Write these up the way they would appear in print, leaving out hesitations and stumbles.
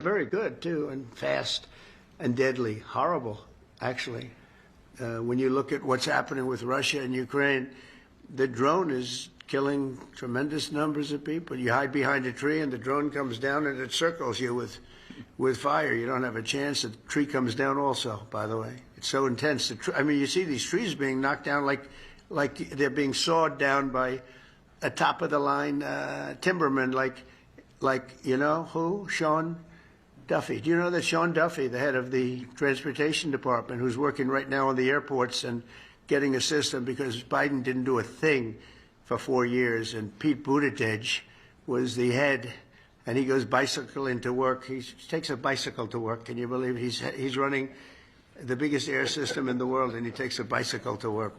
Very good, too, and fast and deadly. Horrible, actually. When you look at what's happening with Russia and Ukraine, the drone is killing tremendous numbers of people. You hide behind a tree and the drone comes down and it circles you with fire. You don't have a chance. The tree comes down also, by the way. It's so intense. I mean, you see these trees being knocked down like they're being sawed down by a top-of-the-line timberman, like you know who? Sean Duffy. Do you know that Sean Duffy, the head of the Transportation Department, who's working right now on the airports and getting a system because Biden didn't do a thing for 4 years, and Pete Buttigieg was the head, and he goes bicycling to work. He takes a bicycle to work. Can you believe it? He's running the biggest air system in the world, and he takes a bicycle to work.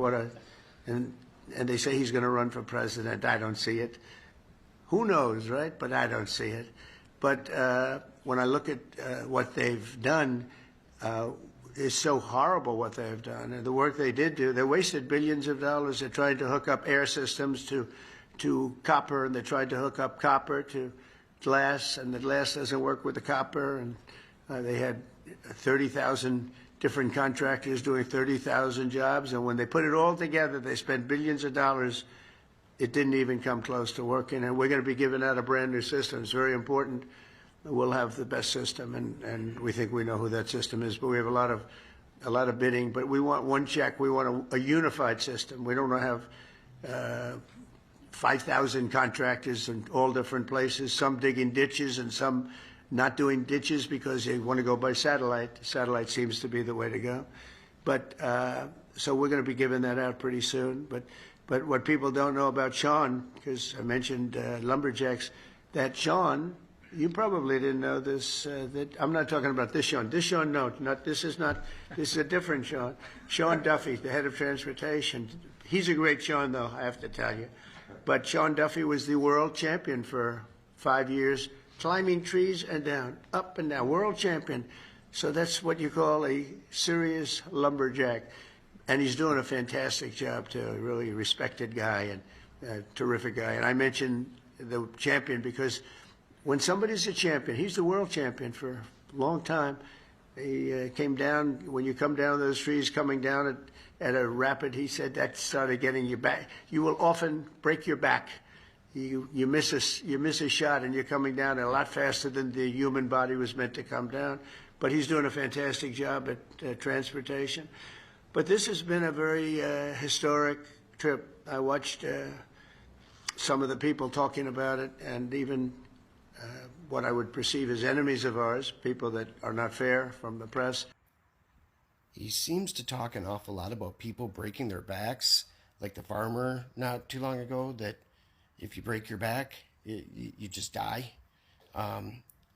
And they say he's going to run for president. I don't see it. Who knows, right? But I don't see it. But when I look at what they've done, it's so horrible what they've done. And the work they did do, they wasted billions of dollars. They're trying to hook up air systems to copper, and they tried to hook up copper to glass, and the glass doesn't work with the copper. And they had 30,000 different contractors doing 30,000 jobs. And when they put it all together, they spent billions of dollars. It didn't even come close to working. And we're going to be giving out a brand new system. It's very important. We'll have the best system, and we think we know who that system is. But we have a lot of bidding. But we want one check. We want a unified system. We don't want to have 5,000 contractors in all different places. Some digging ditches and some not doing ditches because they want to go by satellite. Satellite seems to be the way to go. But so we're going to be giving that out pretty soon. But what people don't know about Sean, because I mentioned lumberjacks, that Sean. You probably didn't know this. That I'm not talking about this Sean. This Sean, no, not this is not. This is a different Sean. Sean Duffy, the head of transportation. He's a great Sean, though, I have to tell you. But Sean Duffy was the world champion for 5 years, climbing trees and down, up and down, world champion. So that's what you call a serious lumberjack, and he's doing a fantastic job too. A really respected guy and a terrific guy. And I mentioned the champion because when somebody's a champion, he's the world champion for a long time. He came down, when you come down those trees, coming down at a rapid, he said that started getting you back. You will often break your back. You miss a shot and you're coming down a lot faster than the human body was meant to come down. But he's doing a fantastic job at transportation. But this has been a very historic trip. I watched some of the people talking about it, and even what I would perceive as enemies of ours, people that are not fair from the press. He seems to talk an awful lot about people breaking their backs, like the farmer not too long ago, that if you break your back, you just die. I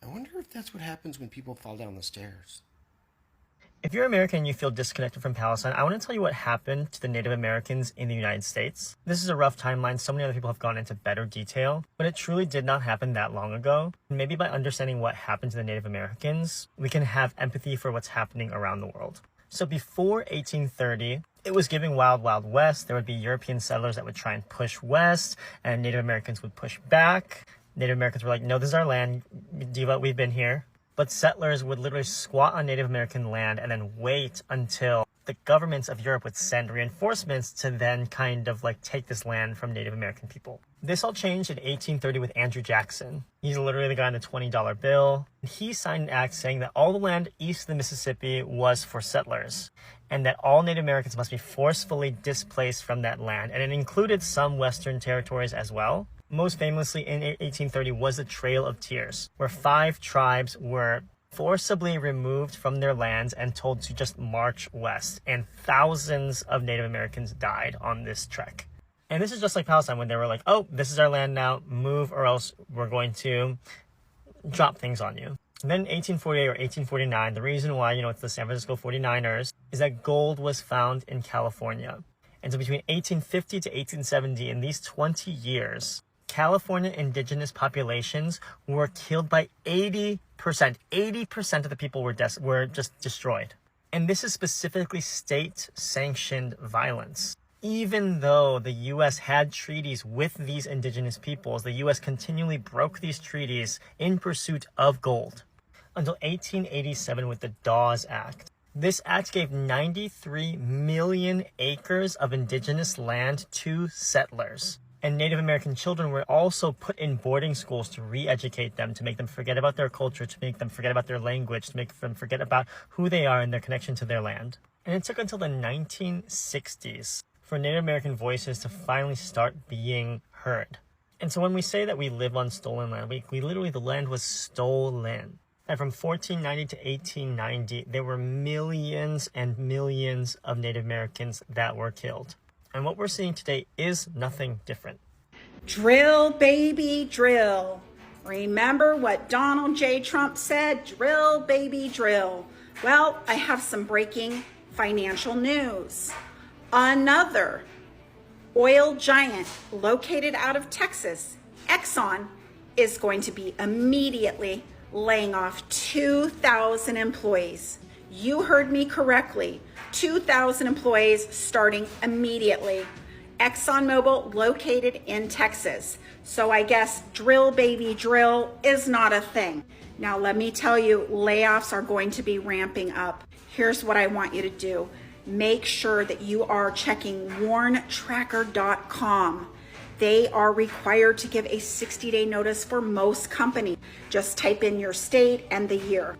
wonder if that's what happens when people fall down the stairs. If you're American and you feel disconnected from Palestine, I want to tell you what happened to the Native Americans in the United States. This is a rough timeline. So many other people have gone into better detail, but it truly did not happen that long ago. And maybe by understanding what happened to the Native Americans, we can have empathy for what's happening around the world. So before 1830, it was giving wild, wild west. There would be European settlers that would try and push west, and Native Americans would push back. Native Americans were like, no, this is our land. Diva, we've been here. But settlers would literally squat on Native American land and then wait until the governments of Europe would send reinforcements to then kind of like take this land from Native American people. This all changed in 1830 with Andrew Jackson. He's literally the guy on the $20 bill. He signed an act saying that all the land east of the Mississippi was for settlers, and that all Native Americans must be forcefully displaced from that land. And it included some Western territories as well. Most famously in 1830 was the Trail of Tears, where 5 tribes were forcibly removed from their lands and told to just march west. And thousands of Native Americans died on this trek. And this is just like Palestine, when they were like, oh, this is our land now, move or else we're going to drop things on you. And then in 1848 or 1849, the reason why, it's the San Francisco 49ers, is that gold was found in California. And so between 1850 to 1870, in these 20 years, California indigenous populations were killed by 80%. 80% of the people were just destroyed. And this is specifically state-sanctioned violence. Even though the U.S. had treaties with these indigenous peoples, the U.S. continually broke these treaties in pursuit of gold. until 1887 with the Dawes Act. This act gave 93 million acres of indigenous land to settlers. And Native American children were also put in boarding schools to re-educate them, to make them forget about their culture, to make them forget about their language, to make them forget about who they are and their connection to their land. And it took until the 1960s for Native American voices to finally start being heard. And so when we say that we live on stolen land, we literally, the land was stolen. And from 1490 to 1890, there were millions and millions of Native Americans that were killed. And what we're seeing today is nothing different. Drill, baby, drill. Remember what Donald J. Trump said? Drill, baby, drill. Well, I have some breaking financial news. Another oil giant located out of Texas, Exxon, is going to be immediately laying off 2,000 employees. You heard me correctly. 2,000 employees starting immediately. ExxonMobil located in Texas. So I guess drill, baby, drill is not a thing. Now let me tell you, layoffs are going to be ramping up. Here's what I want you to do. Make sure that you are checking warntracker.com. They are required to give a 60-day notice for most companies. Just type in your state and the year.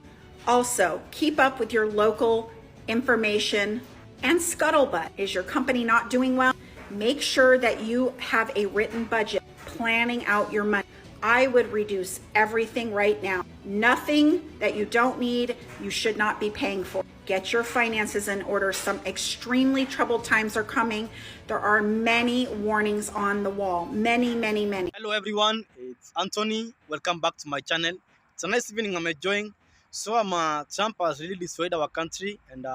Also, keep up with your local information and scuttlebutt. Is your company not doing well? Make sure that you have a written budget, planning out your money. I would reduce everything right now. Nothing that you don't need, you should not be paying for. Get your finances in order. Some extremely troubled times are coming. There are many warnings on the wall. Many, many, many. Hello everyone, it's Anthony. Welcome back to my channel. It's a nice evening I'm enjoying. So Trump has really destroyed our country, and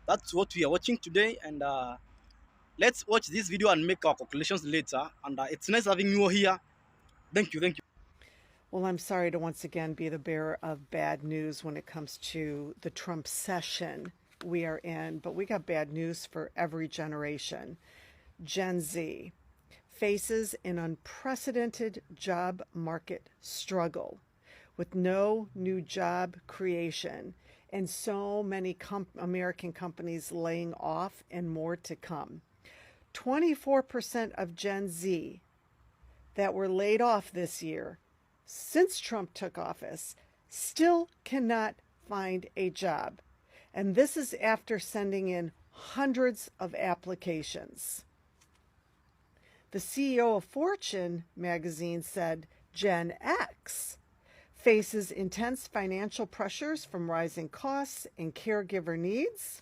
that's what we are watching today. And let's watch this video and make our calculations later. And it's nice having you all here. Thank you, thank you. Well, I'm sorry to once again be the bearer of bad news when it comes to the Trump session we are in, but we got bad news for every generation. Gen Z faces an unprecedented job market struggle with no new job creation and so many American companies laying off and more to come. 24% of Gen Z that were laid off this year since Trump took office still cannot find a job. And this is after sending in hundreds of applications. The CEO of Fortune magazine said Gen X faces intense financial pressures from rising costs and caregiver needs.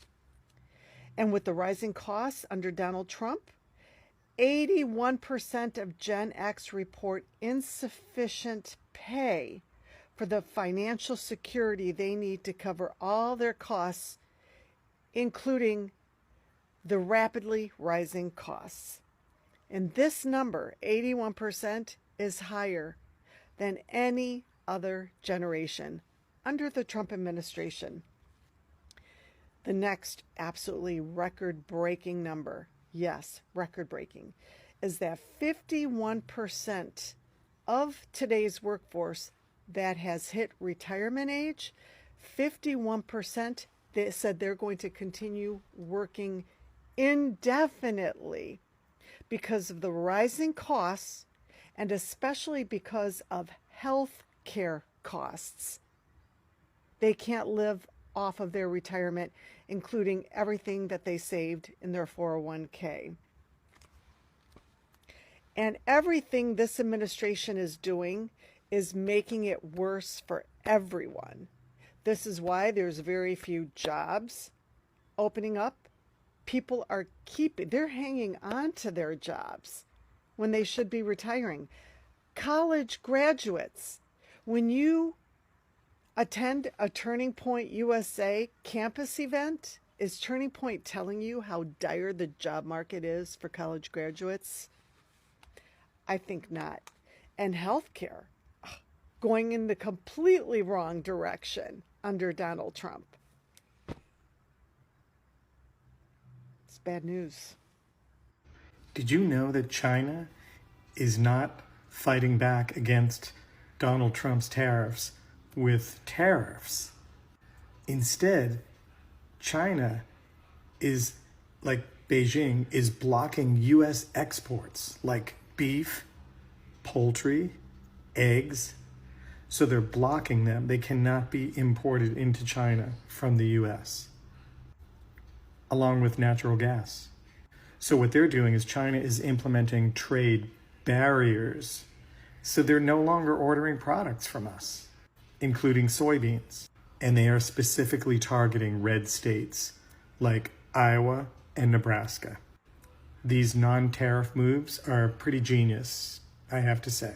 And with the rising costs under Donald Trump, 81% of Gen X report insufficient pay for the financial security they need to cover all their costs, including the rapidly rising costs. And this number, 81%, is higher than any other generation under the Trump administration. The next absolutely record-breaking number, yes, record-breaking, is that 51% of today's workforce that has hit retirement age, 51% they said they're going to continue working indefinitely because of the rising costs and especially because of health care costs. They can't live off of their retirement, including everything that they saved in their 401k. And everything this administration is doing is making it worse for everyone. This is why there's very few jobs opening up. People are they're hanging on to their jobs when they should be retiring. College graduates, when you attend a Turning Point USA campus event, is Turning Point telling you how dire the job market is for college graduates? I think not. And healthcare, going in the completely wrong direction under Donald Trump. It's bad news. Did you know that China is not fighting back against Donald Trump's tariffs, with tariffs. Instead, China is, like Beijing, is blocking U.S. exports like beef, poultry, eggs. So they're blocking them. They cannot be imported into China from the U.S., along with natural gas. So what they're doing is China is implementing trade barriers. So they're no longer ordering products from us, including soybeans. And they are specifically targeting red states like Iowa and Nebraska. These non-tariff moves are pretty genius, I have to say.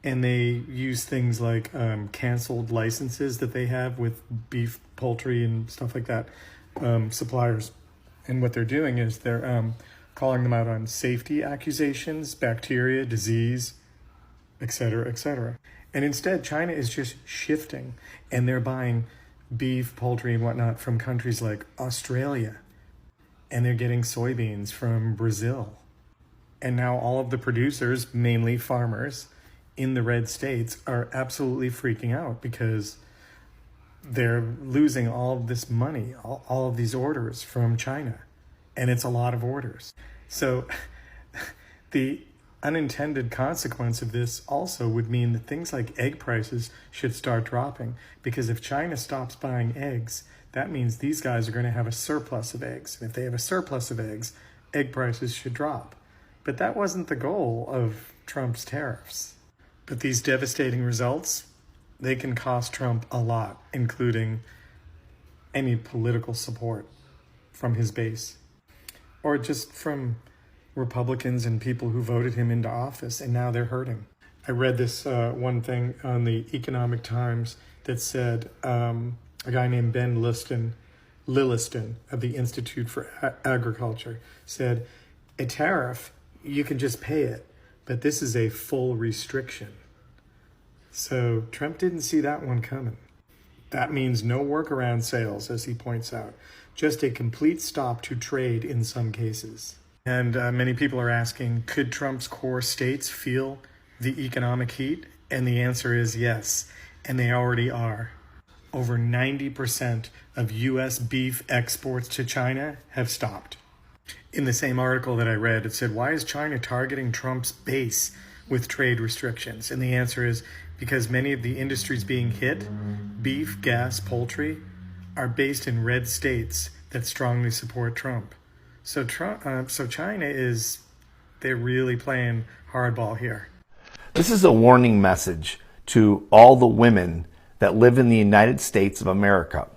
And they use things like canceled licenses that they have with beef, poultry, and stuff like that, suppliers. And what they're doing is they're calling them out on safety accusations, bacteria, disease, etc., etc. And instead, China is just shifting, and they're buying beef, poultry, and whatnot from countries like Australia. And they're getting soybeans from Brazil. And now all of the producers, mainly farmers, in the red states are absolutely freaking out because they're losing all of this money, all of these orders from China. And it's a lot of orders. So the unintended consequence of this also would mean that things like egg prices should start dropping, because if China stops buying eggs, that means these guys are going to have a surplus of eggs. And if they have a surplus of eggs, egg prices should drop. But that wasn't the goal of Trump's tariffs. But these devastating results, they can cost Trump a lot, including any political support from his base, or just from Republicans and people who voted him into office, and now they're hurting. I read this one thing on the Economic Times that said a guy named Ben Lilliston of the Institute for Agriculture said, a tariff, you can just pay it, but this is a full restriction. So Trump didn't see that one coming. That means no workaround sales, as he points out, just a complete stop to trade in some cases. And many people are asking, could Trump's core states feel the economic heat? And the answer is yes, and they already are. Over 90% of U.S. beef exports to China have stopped. In the same article that I read, it said, why is China targeting Trump's base with trade restrictions? And the answer is because many of the industries being hit, beef, gas, poultry, are based in red states that strongly support Trump. So China is, they're really playing hardball here. This is a warning message to all the women that live in the United States of America.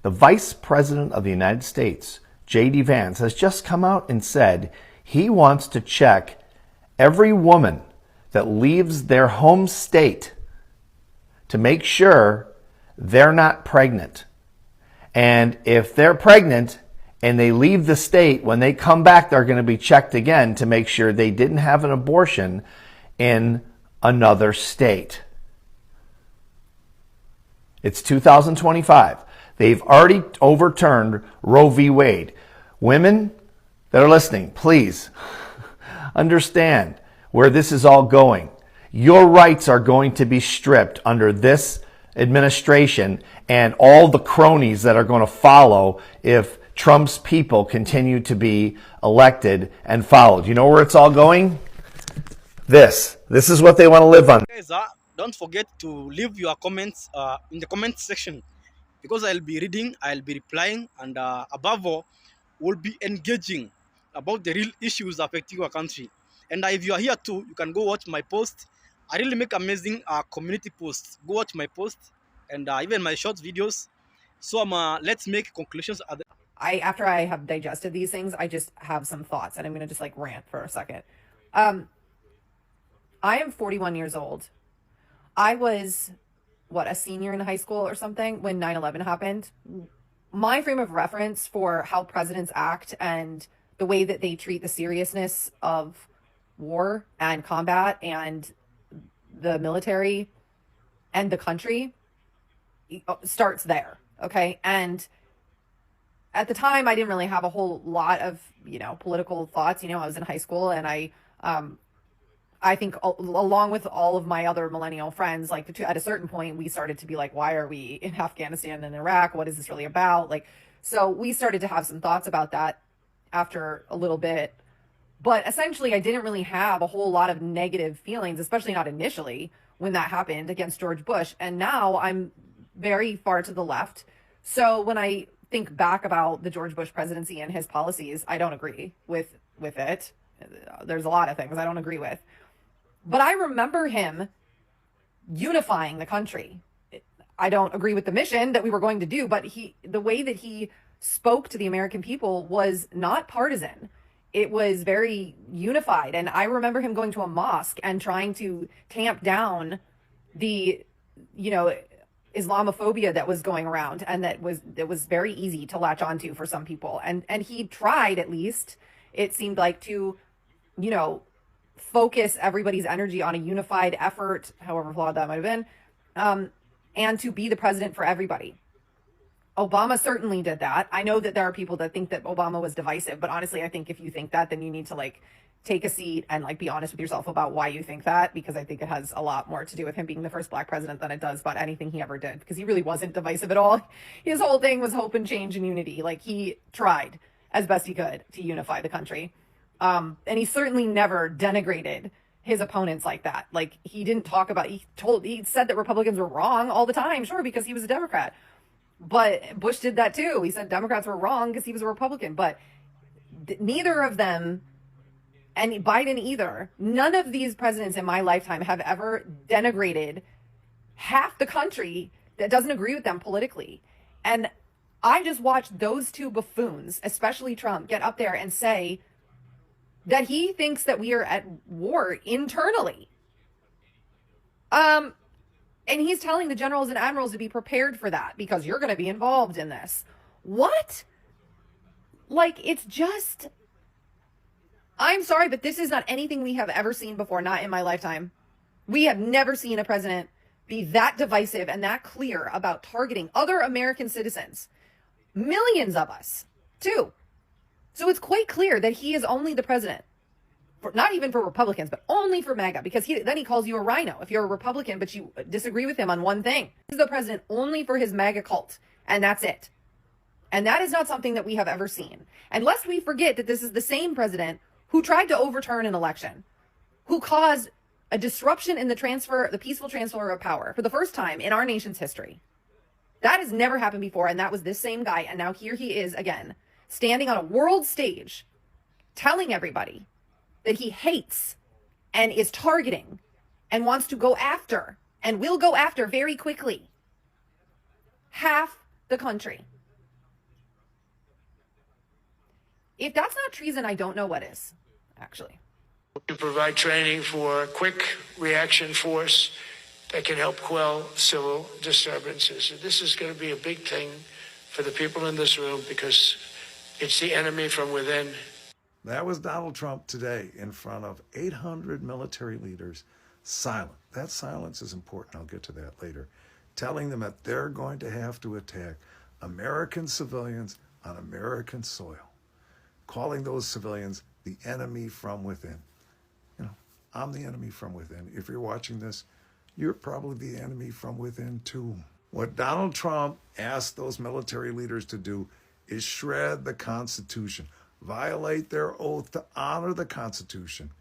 The Vice President of the United States, J.D. Vance, has just come out and said he wants to check every woman that leaves their home state to make sure they're not pregnant. And if they're pregnant and they leave the state, when they come back, they're going to be checked again to make sure they didn't have an abortion in another state. It's 2025. They've already overturned Roe v. Wade. Women that are listening, please understand where this is all going. Your rights are going to be stripped under this administration and all the cronies that are going to follow if Trump's people continue to be elected and followed. You know where it's all going? This is what they want to live on. Guys, don't forget to leave your comments in the comment section, because I'll be reading, I'll be replying, and above all, we'll be engaging about the real issues affecting our country. And if you are here too, you can go watch my post. I really make amazing community posts. Go watch my post and even my short videos. So let's make conclusions. After I have digested these things, I just have some thoughts, and I'm going to just like rant for a second. I am 41 years old. I was, a senior in high school or something when 9/11 happened. My frame of reference for how presidents act and the way that they treat the seriousness of war and combat and the military and the country starts there. Okay. And at the time, I didn't really have a whole lot of, political thoughts. I was in high school, and I I think along with all of my other millennial friends, like at a certain point, we started to be like, why are we in Afghanistan and Iraq? What is this really about? Like, so we started to have some thoughts about that after a little bit. But essentially, I didn't really have a whole lot of negative feelings, especially not initially when that happened against George Bush. And now I'm very far to the left. So when I think back about the George Bush presidency and his policies, I don't agree with it. There's a lot of things I don't agree with. But I remember him unifying the country. I don't agree with the mission that we were going to do, but the way that he spoke to the American people was not partisan. It was very unified. And I remember him going to a mosque and trying to tamp down the, Islamophobia that was going around, and that was very easy to latch onto for some people. And he tried, at least, it seemed like, to, focus everybody's energy on a unified effort, however flawed that might have been, and to be the president for everybody. Obama certainly did that. I know that there are people that think that Obama was divisive, but honestly, I think if you think that, then you need to take a seat and be honest with yourself about why you think that, because I think it has a lot more to do with him being the first black president than it does about anything he ever did, because he really wasn't divisive at all. His whole thing was hope and change and unity. He tried as best he could to unify the country. And he certainly never denigrated his opponents like that. He didn't talk about, he said that Republicans were wrong all the time, sure, because he was a Democrat. But Bush did that too. He said Democrats were wrong because he was a Republican. But neither of them, and Biden either, none of these presidents in my lifetime have ever denigrated half the country that doesn't agree with them politically. And I just watched those two buffoons, especially Trump, get up there and say that he thinks that we are at war internally. And he's telling the generals and admirals to be prepared for that because you're going to be involved in this. What? It's just, I'm sorry, but this is not anything we have ever seen before, not in my lifetime. We have never seen a president be that divisive and that clear about targeting other American citizens. Millions of us, too. So it's quite clear that he is only the president. Not even for Republicans, but only for MAGA, because then he calls you a rhino if you're a Republican, but you disagree with him on one thing. He's the president only for his MAGA cult, and that's it. And that is not something that we have ever seen. And lest we forget that this is the same president who tried to overturn an election, who caused a disruption in the peaceful transfer of power for the first time in our nation's history. That has never happened before, and that was this same guy. And now here he is again, standing on a world stage, telling everybody that he hates and is targeting and wants to go after and will go after very quickly half the country. If that's not treason, I don't know what is, actually. To provide training for a quick reaction force that can help quell civil disturbances. This is going to be a big thing for the people in this room because it's the enemy from within. That was Donald Trump today in front of 800 military leaders, silent. That silence is important. I'll get to that later. Telling them that they're going to have to attack American civilians on American soil. Calling those civilians the enemy from within. I'm the enemy from within. If you're watching this, you're probably the enemy from within too. What Donald Trump asked those military leaders to do is shred the Constitution. Violate their oath to honor the Constitution.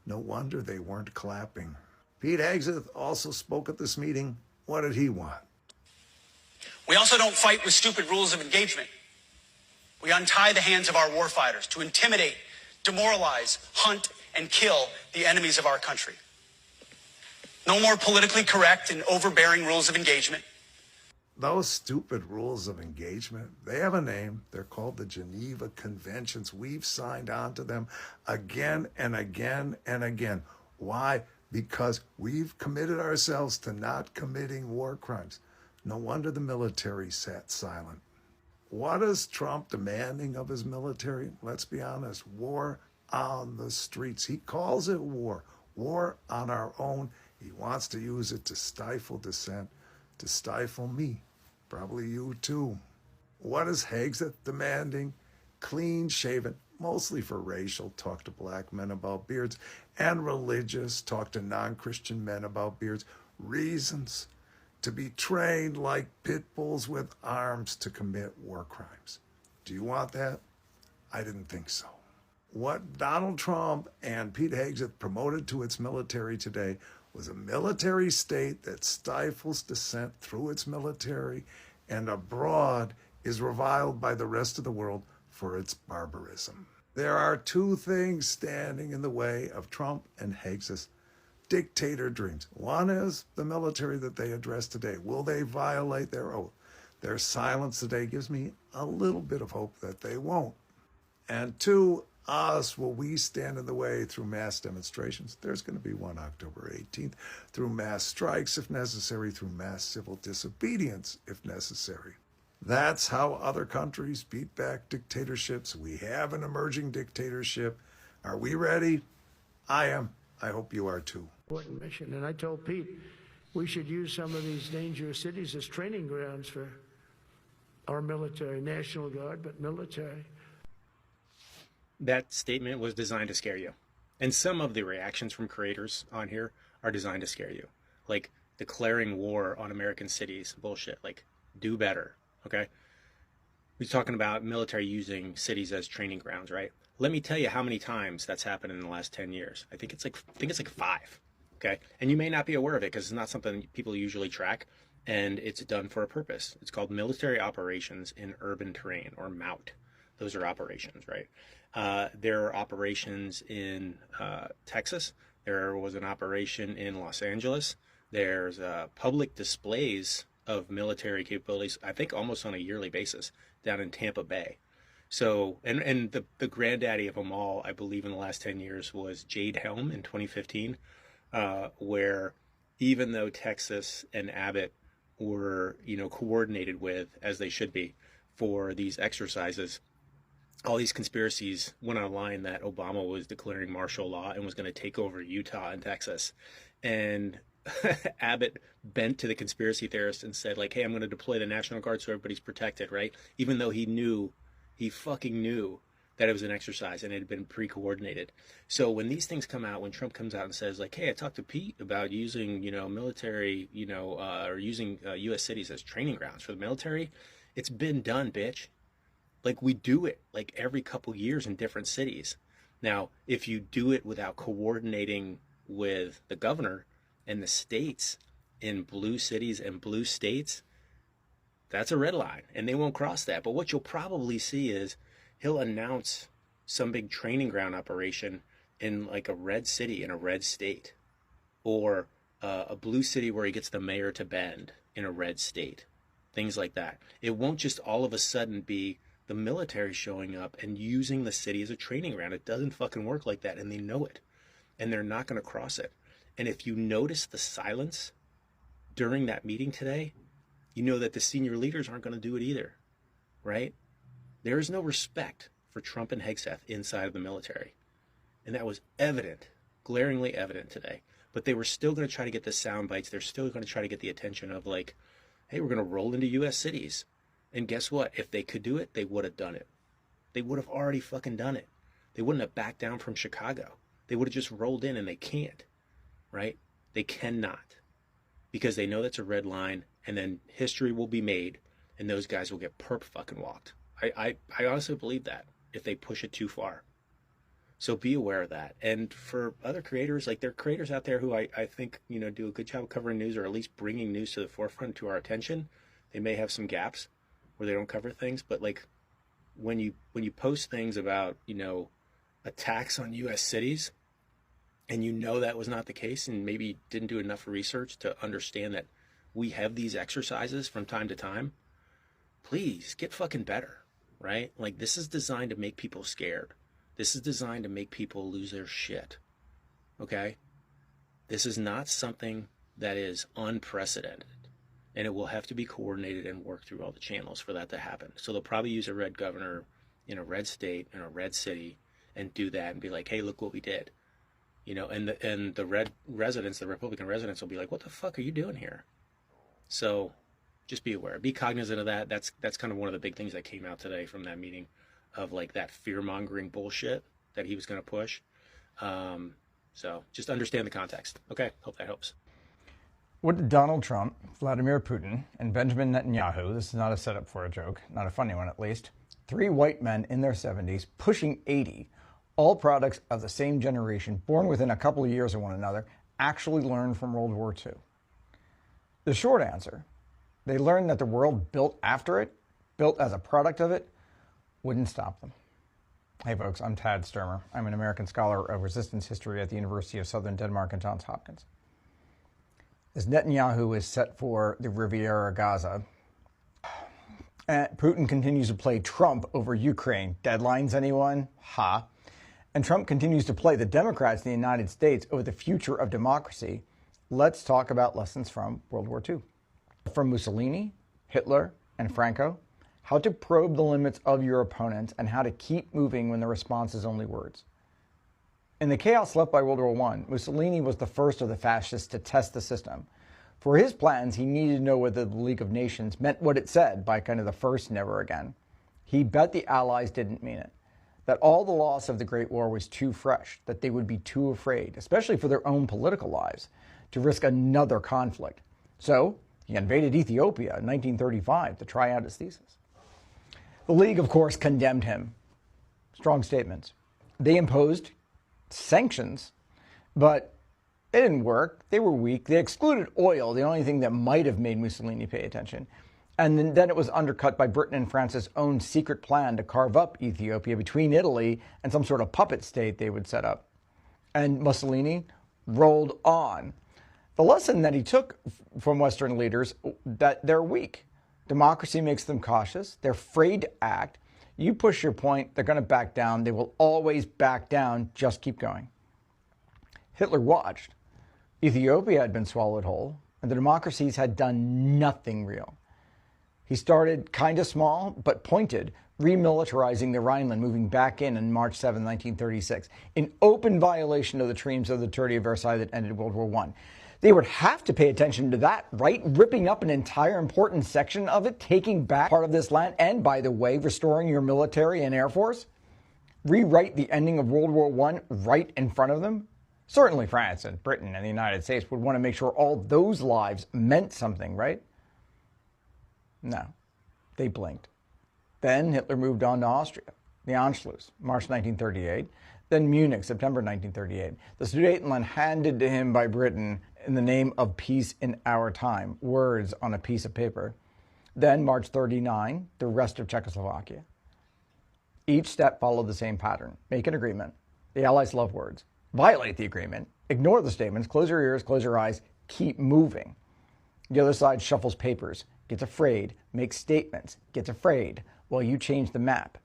No wonder they weren't clapping. Pete Hegseth also spoke at this meeting. What did he want? We also don't fight with stupid rules of engagement. We untie the hands of our warfighters to intimidate, demoralize, hunt, and kill the enemies of our country. No more politically correct and overbearing rules of engagement. Those stupid rules of engagement, they have a name. They're called the Geneva Conventions. We've signed on to them again and again and again. Why? Because we've committed ourselves to not committing war crimes. No wonder the military sat silent. What is Trump demanding of his military? Let's be honest, war on the streets. He calls it war. War on our own. He wants to use it to stifle dissent, to stifle me, probably you too. What is Hegseth demanding? Clean-shaven, mostly for racial, talk to black men about beards, and religious, talk to non-Christian men about beards. Reasons to be trained like pit bulls with arms to commit war crimes. Do you want that? I didn't think so. What Donald Trump and Pete Hegseth promoted to its military today was a military state that stifles dissent through its military and abroad is reviled by the rest of the world for its barbarism. There are two things standing in the way of Trump and Hegseth's dictator dreams. One is the military that they address today. Will they violate their oath? Their silence today gives me a little bit of hope that they won't. And two, us, will we stand in the way through mass demonstrations? There's going to be one October 18th, through mass strikes if necessary, through mass civil disobedience if necessary. That's how other countries beat back dictatorships. We have an emerging dictatorship. Are we ready? I am. I hope you are too. Important mission. And I told Pete we should use some of these dangerous cities as training grounds for our military, National Guard, but military. That statement was designed to scare you. And some of the reactions from creators on here are designed to scare you. Like declaring war on American cities, bullshit. Like, do better, okay? We're talking about military using cities as training grounds, right? Let me tell you how many times that's happened in the last 10 years. I think it's like 5, okay? And you may not be aware of it because it's not something people usually track, and it's done for a purpose. It's called Military Operations in Urban Terrain, or MOUT. Those are operations, right? There are operations in Texas. There was an operation in Los Angeles. There's public displays of military capabilities, I think almost on a yearly basis, down in Tampa Bay. So, and the granddaddy of them all, I believe in the last 10 years, was Jade Helm in 2015, where even though Texas and Abbott were, coordinated with, as they should be, for these exercises, all these conspiracies went online that Obama was declaring martial law and was going to take over Utah and Texas. And Abbott bent to the conspiracy theorists and said, like, hey, I'm going to deploy the National Guard so everybody's protected, right? Even though he fucking knew that it was an exercise and it had been pre-coordinated. So when these things come out, when Trump comes out and says, like, hey, I talked to Pete about using, military, or using U.S. cities as training grounds for the military, it's been done, bitch. Like, we do it like every couple years in different cities. Now, if you do it without coordinating with the governor and the states in blue cities and blue states, that's a red line, and they won't cross that. But what you'll probably see is he'll announce some big training ground operation in like a red city in a red state, or a blue city where he gets the mayor to bend in a red state, things like that. It won't just all of a sudden be the military showing up and using the city as a training ground. It doesn't fucking work like that, and they know it, and they're not going to cross it. And if you notice the silence during that meeting today, you know that the senior leaders aren't going to do it either, right? There is no respect for Trump and Hegseth inside of the military. And that was evident, glaringly evident today. But they were still going to try to get the sound bites. They're still going to try to get the attention of like, hey, we're going to roll into U.S. cities. And guess what? If they could do it, they would have done it. They would have already fucking done it. They wouldn't have backed down from Chicago. They would have just rolled in, and they can't, right? They cannot, because they know that's a red line, and then history will be made, and those guys will get perp fucking walked. I honestly believe that if they push it too far. So be aware of that. And for other creators, like there are creators out there who I think, do a good job of covering news, or at least bringing news to the forefront to our attention. They may have some gaps where they don't cover things, but like when you post things about, attacks on U.S. cities, and that was not the case, and maybe didn't do enough research to understand that we have these exercises from time to time, please get fucking better, right? Like, this is designed to make people scared. This is designed to make people lose their shit, okay? This is not something that is unprecedented, and it will have to be coordinated and work through all the channels for that to happen. So they'll probably use a red governor in a red state, in a red city, and do that and be like, hey, look what we did. And the red residents, the Republican residents, will be like, what the fuck are you doing here? So just be aware, be cognizant of that. That's kind of one of the big things that came out today from that meeting. of like that fear-mongering bullshit that he was going to push. So just understand the context. Okay, hope that helps. What did Donald Trump, Vladimir Putin, and Benjamin Netanyahu, this is not a setup for a joke, not a funny one at least, 3 white men in their 70s, pushing 80, all products of the same generation, born within a couple of years of one another, actually learned from World War II? The short answer, they learned that the world built after it, built as a product of it, wouldn't stop them. Hey folks, I'm Tad Sturmer. I'm an American scholar of resistance history at the University of Southern Denmark and Johns Hopkins. As Netanyahu is set for the Riviera Gaza, Putin continues to play Trump over Ukraine. Deadlines, anyone? Ha. And Trump continues to play the Democrats in the United States over the future of democracy. Let's talk about lessons from World War II. From Mussolini, Hitler, and Franco, how to probe the limits of your opponents and how to keep moving when the response is only words. In the chaos left by World War I, Mussolini was the first of the fascists to test the system. For his plans, he needed to know whether the League of Nations meant what it said by kind of the first never again. He bet the Allies didn't mean it, that all the loss of the Great War was too fresh, that they would be too afraid, especially for their own political lives, to risk another conflict. So he invaded Ethiopia in 1935 to try out his thesis. The League, of course, condemned him. Strong statements. They imposed sanctions, but they didn't work. They were weak. They excluded oil, the only thing that might have made Mussolini pay attention. And then it was undercut by Britain and France's own secret plan to carve up Ethiopia between Italy and some sort of puppet state they would set up. And Mussolini rolled on. The lesson that he took from Western leaders, that they're weak. Democracy makes them cautious. They're afraid to act. You push your point, they're going to back down. They will always back down. Just keep going. Hitler watched. Ethiopia had been swallowed whole, and the democracies had done nothing real. He started kind of small, but pointed, remilitarizing the Rhineland, moving back in March 7, 1936, in open violation of the terms of the Treaty of Versailles that ended World War I. They would have to pay attention to that, right? Ripping up an entire important section of it, taking back part of this land, and, by the way, restoring your military and air force? Rewrite the ending of World War I right in front of them? Certainly France and Britain and the United States would want to make sure all those lives meant something, right? No, they blinked. Then Hitler moved on to Austria, the Anschluss, March 1938, then Munich, September 1938. The Sudetenland handed to him by Britain in the name of peace in our time, words on a piece of paper. Then March 39, the rest of Czechoslovakia. Each step followed the same pattern. Make an agreement. The Allies love words. Violate the agreement. Ignore the statements. Close your ears, close your eyes. Keep moving. The other side shuffles papers, gets afraid, makes statements, gets afraid, while you change the map.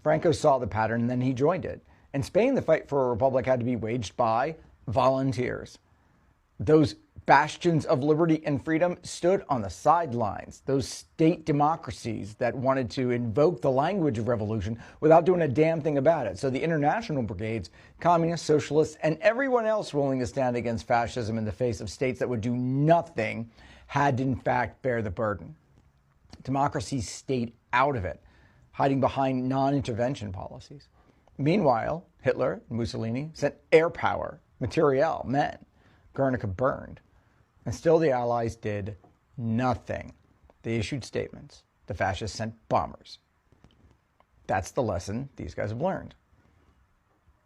Franco saw the pattern and then he joined it. In Spain, the fight for a republic had to be waged by volunteers. Those bastions of liberty and freedom stood on the sidelines. Those state democracies that wanted to invoke the language of revolution without doing a damn thing about it. So the international brigades, communists, socialists, and everyone else willing to stand against fascism in the face of states that would do nothing had to, in fact, bear the burden. Democracies stayed out of it, hiding behind non-intervention policies. Meanwhile, Hitler and Mussolini sent air power, materiel, men. Guernica burned. And still the Allies did nothing. They issued statements. The fascists sent bombers. That's the lesson these guys have learned.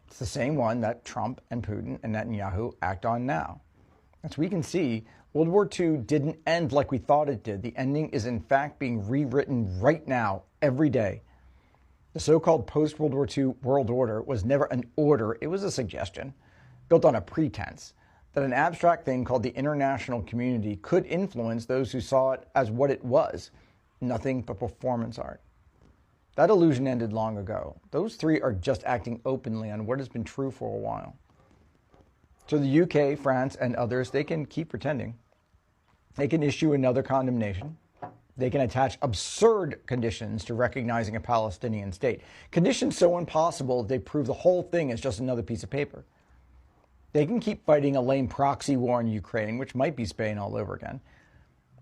It's the same one that Trump and Putin and Netanyahu act on now. As we can see, World War II didn't end like we thought it did. The ending is in fact being rewritten right now, every day. The so-called post-World War II world order was never an order, it was a suggestion, built on a pretense that an abstract thing called the international community could influence those who saw it as what it was, nothing but performance art. That illusion ended long ago. Those three are just acting openly on what has been true for a while. So the UK, France, and others, they can keep pretending. They can issue another condemnation. They can attach absurd conditions to recognizing a Palestinian state. Conditions so impossible they prove the whole thing is just another piece of paper. They can keep fighting a lame proxy war in Ukraine, which might be Spain all over again.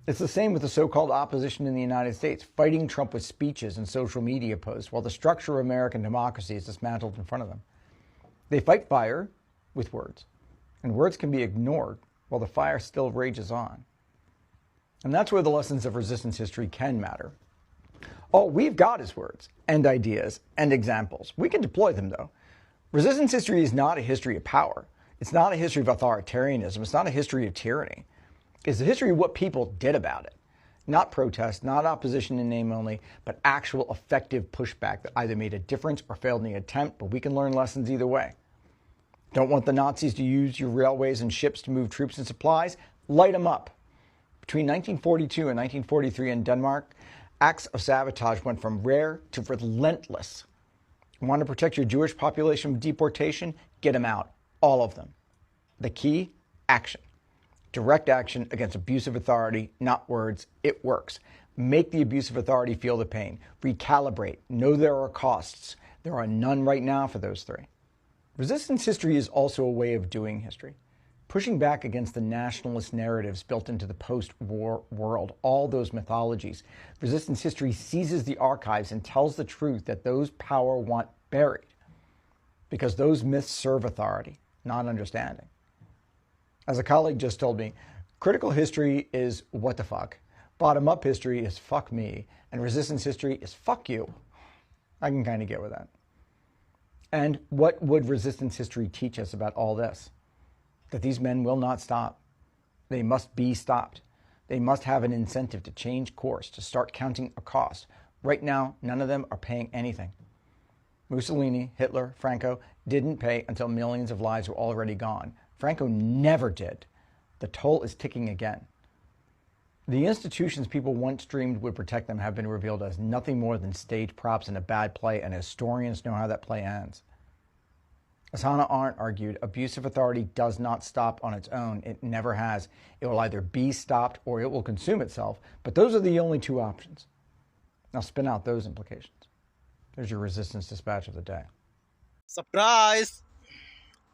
It's the same with the so-called opposition in the United States, fighting Trump with speeches and social media posts while the structure of American democracy is dismantled in front of them. They fight fire with words, and words can be ignored while the fire still rages on. And that's where the lessons of resistance history can matter. All we've got is words and ideas and examples. We can deploy them, though. Resistance history is not a history of power. It's not a history of authoritarianism. It's not a history of tyranny. It's a history of what people did about it. Not protest, not opposition in name only, but actual effective pushback that either made a difference or failed in the attempt, but we can learn lessons either way. Don't want the Nazis to use your railways and ships to move troops and supplies? Light them up. Between 1942 and 1943 in Denmark, acts of sabotage went from rare to relentless. Want to protect your Jewish population from deportation? Get them out. All of them. The key? Action. Direct action against abusive authority, not words. It works. Make the abusive authority feel the pain. Recalibrate. Know there are costs. There are none right now for those three. Resistance history is also a way of doing history. Pushing back against the nationalist narratives built into the post-war world, all those mythologies. Resistance history seizes the archives and tells the truth that those power want buried. Because those myths serve authority, not understanding. As a colleague just told me, critical history is what the fuck. Bottom-up history is fuck me. And resistance history is fuck you. I can kind of get with that. And what would resistance history teach us about all this? That these men will not stop. They must be stopped. They must have an incentive to change course, to start counting a cost. Right now, none of them are paying anything. Mussolini, Hitler, Franco didn't pay until millions of lives were already gone. Franco never did. The toll is ticking again. The institutions people once dreamed would protect them have been revealed as nothing more than stage props in a bad play, and historians know how that play ends. As Hannah Arendt argued, abusive authority does not stop on its own. It never has. It will either be stopped or it will consume itself, but those are the only two options. Now spin out those implications. There's your resistance dispatch of the day. Surprise!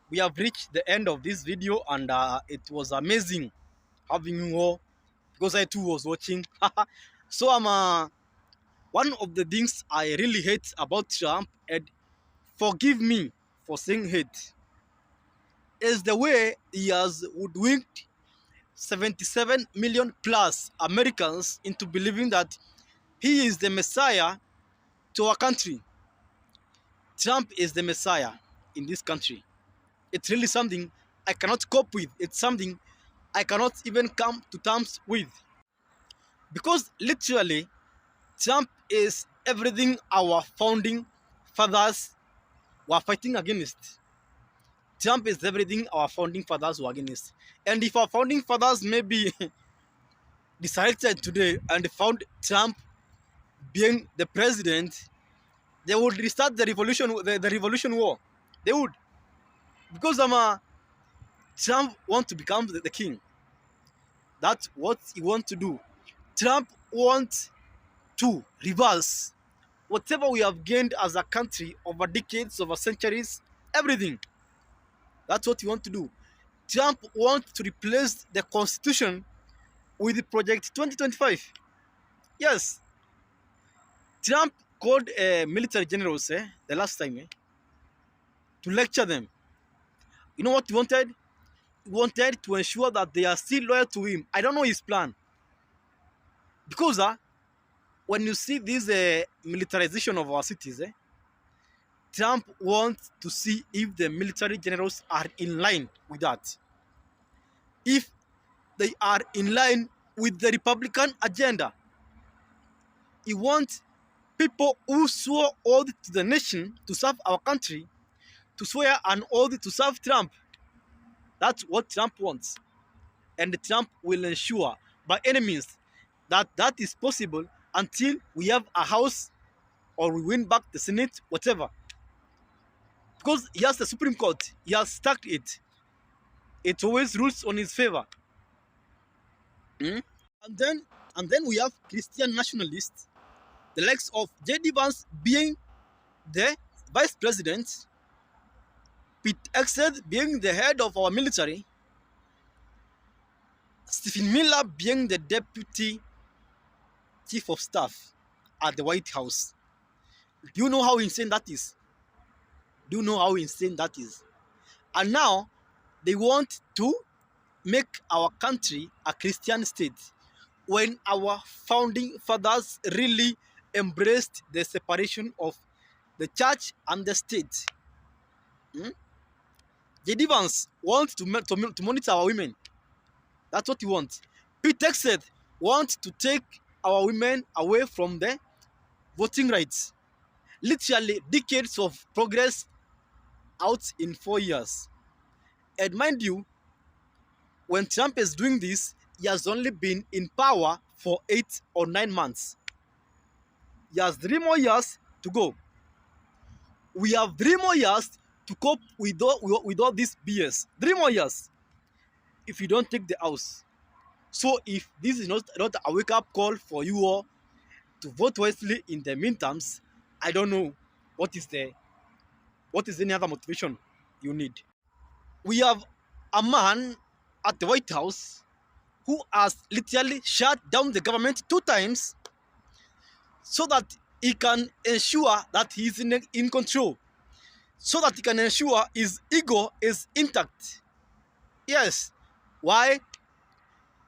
We have reached the end of this video, and it was amazing having you all, because I too was watching. So one of the things I really hate about Trump, and forgive me for saying hate, is the way he has hoodwinked 77 million plus Americans into believing that he is the Messiah to our country. Trump is the Messiah in this country. It's really something I cannot cope with. It's something I cannot even come to terms with. Because literally, Trump is everything our founding fathers were fighting against. Trump is everything our founding fathers were against. And if our founding fathers maybe decided today and found Trump being the president, they would restart the revolution war. They would. Because Trump wants to become the king. That's what he wants to do. Trump wants to reverse whatever we have gained as a country over decades, over centuries, everything. That's what he wants to do. Trump wants to replace the Constitution with Project 2025. Yes. Trump called military generals the last time to lecture them. You know what he wanted? He wanted to ensure that they are still loyal to him. I don't know his plan. Because when you see this militarization of our cities, Trump wants to see if the military generals are in line with that. If they are in line with the Republican agenda. He wants people who swore oath to the nation to serve our country to swear an oath to serve Trump. That's what Trump wants. And Trump will ensure by any means that that is possible until we have a house or we win back the Senate, whatever. Because he has the Supreme Court. He has stacked it. It always rules on his favor. And then we have Christian nationalists, the likes of J.D. Vance being the vice president, Pete Hegseth being the head of our military, Stephen Miller being the deputy chief of staff at the White House. Do you know how insane that is? Do you know how insane that is? And now they want to make our country a Christian state when our founding fathers really embraced the separation of the church and the state. J.D. Vance wants to monitor our women. That's what he wants. Pete Hegseth wants to take our women away from the voting rights. Literally decades of progress out in 4 years. And mind you, when Trump is doing this, he has only been in power for 8 or 9 months. He has 3 more years to go. We have 3 more years to cope with all this BS. 3 more years if you don't take the house. So if this is not a wake-up call for you all to vote wisely in the midterms, I don't know what is any other motivation you need. We have a man at the White House who has literally shut down the government 2 times so that he can ensure that he is in control, so that he can ensure his ego is intact. Yes. Why?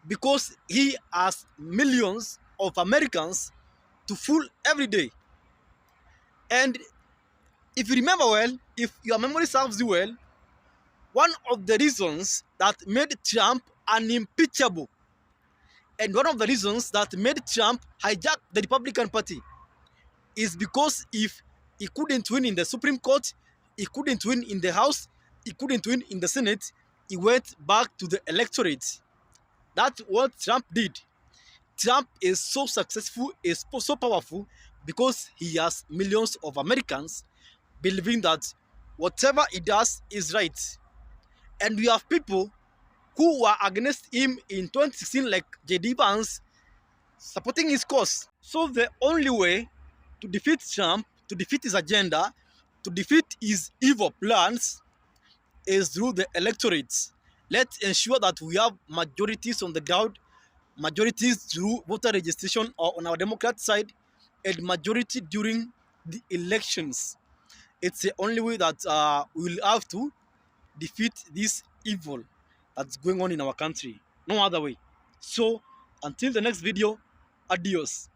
Because he has millions of Americans to fool every day. And if you remember well, if your memory serves you well, one of the reasons that made Trump unimpeachable and one of the reasons that made Trump hijack the Republican Party is because if he couldn't win in the Supreme Court, he couldn't win in the House, he couldn't win in the Senate, he went back to the electorate. That's what Trump did. Trump is so successful, is so powerful because he has millions of Americans believing that whatever he does is right. And we have people who were against him in 2016 like J.D. Vance supporting his cause. So the only way to defeat Trump, to defeat his agenda, to defeat his evil plans is through the electorate. Let's ensure that we have majorities on the ground, majorities through voter registration or on our Democrat side, and majority during the elections. It's the only way that we will have to defeat this evil that's going on in our country. No other way. So, until the next video, adios.